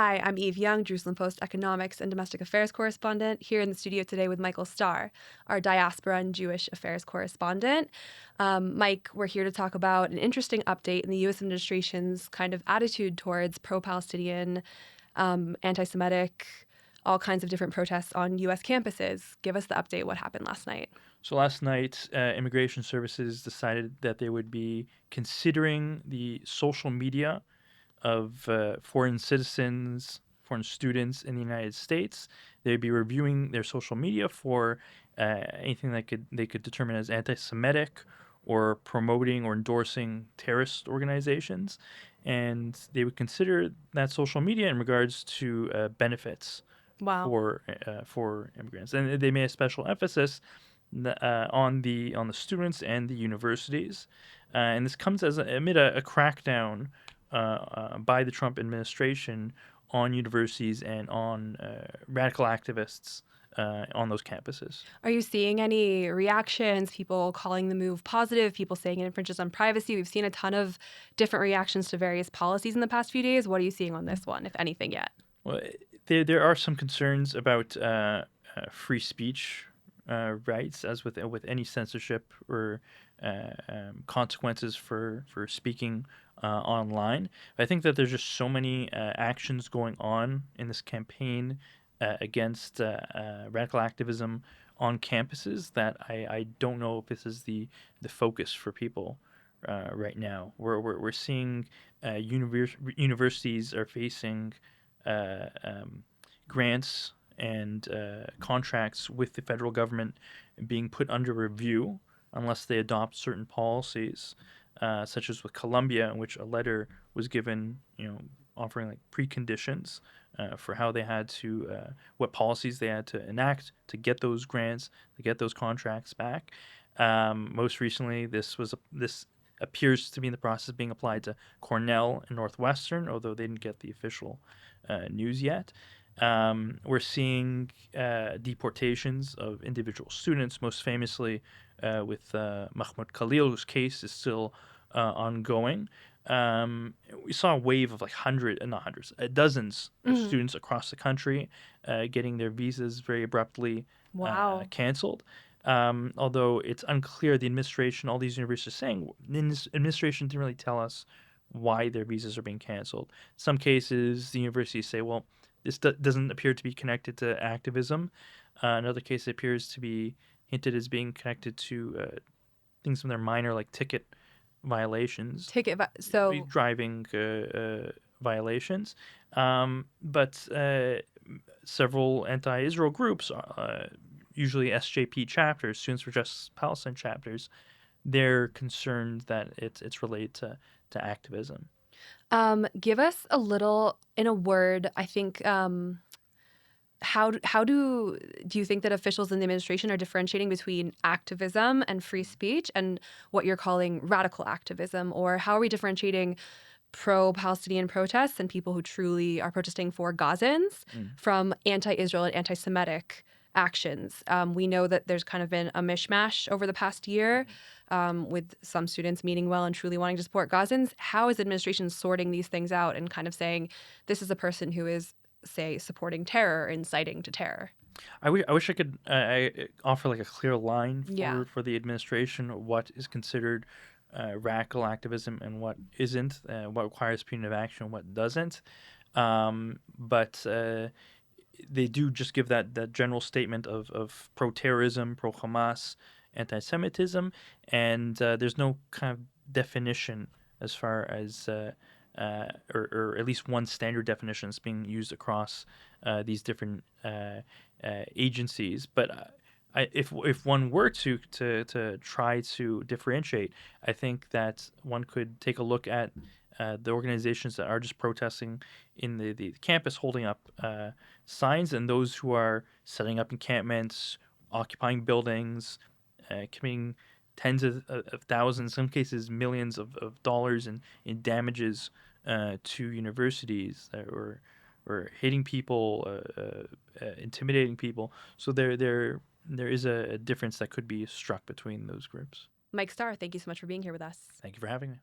Hi, I'm Eve Young, Jerusalem Post economics and domestic affairs correspondent, here in the studio today with Michael Starr, our diaspora and Jewish affairs correspondent. Mike, we're here to talk about an interesting update in the U.S. administration's kind of attitude towards pro-Palestinian, anti-Semitic, all kinds of different protests on U.S. campuses. Give us the update. What happened last night? So last night, Immigration Services decided that they would be considering the social media of foreign citizens, foreign students in the United States. They'd be reviewing their social media for anything that they could determine as anti-Semitic or promoting or endorsing terrorist organizations, and they would consider that social media in regards to benefits Wow. for immigrants, and they made a special emphasis on the students and the universities, and this comes amid a crackdown by the Trump administration on universities and on radical activists on those campuses. Are you seeing any reactions, people calling the move positive, people saying it infringes on privacy? We've seen a ton of different reactions to various policies in the past few days. What are you seeing on this one, if anything, yet? Well, there are some concerns about free speech rights, as with any censorship or consequences for speaking online. I think that there's just so many actions going on in this campaign against radical activism on campuses that I don't know if this is the focus for people right now. We're seeing universities are facing grants and contracts with the federal government being put under review unless they adopt certain policies, such as with Colombia, in which a letter was given, offering like preconditions for how they had to, what policies they had to enact to get those grants, to get those contracts back. Most recently, this appears to be in the process of being applied to Cornell and Northwestern, although they didn't get the official news yet. We're seeing deportations of individual students, most famously with Mahmoud Khalil, whose case is still ongoing. We saw a wave of like dozens of Mhm. students across the country getting their visas very abruptly Wow. canceled. Although it's unclear, the administration, all these universities are saying, the administration didn't really tell us why their visas are being canceled. Some cases, the universities say, well, this doesn't appear to be connected to activism. In other cases, it appears to be hinted as being connected to things from their minor, like ticket violations, So driving violations. But several anti-Israel groups, usually SJP chapters, Students for Justice Palestine chapters, they're concerned that it's related to activism. give us a little, in a word, I think, how do you think that officials in the administration are differentiating between activism and free speech and what you're calling radical activism? Or how are we differentiating pro-Palestinian protests and people who truly are protesting for Gazans Mm. from anti-Israel and anti-Semitic actions? We know that there's kind of been a mishmash over the past year, with some students meaning well and truly wanting to support Gazans. How is administration sorting these things out and kind of saying this is a person who is, say, supporting terror or inciting to terror? I wish I could offer like a clear line Yeah. for the administration, what is considered radical activism and what isn't, what requires punitive action and what doesn't. But they do just give that general statement of pro-terrorism, pro-Hamas, anti-Semitism, and there's no kind of definition as far as or at least one standard definition that's being used across these different agencies. But if one were to try to differentiate, I think that one could take a look at the organizations that are just protesting in the campus, holding up signs, and those who are setting up encampments, occupying buildings, committing tens of thousands, in some cases millions of dollars in damages to universities, or hitting people, intimidating people. So there is a difference that could be struck between those groups. Mike Starr, thank you so much for being here with us. Thank you for having me.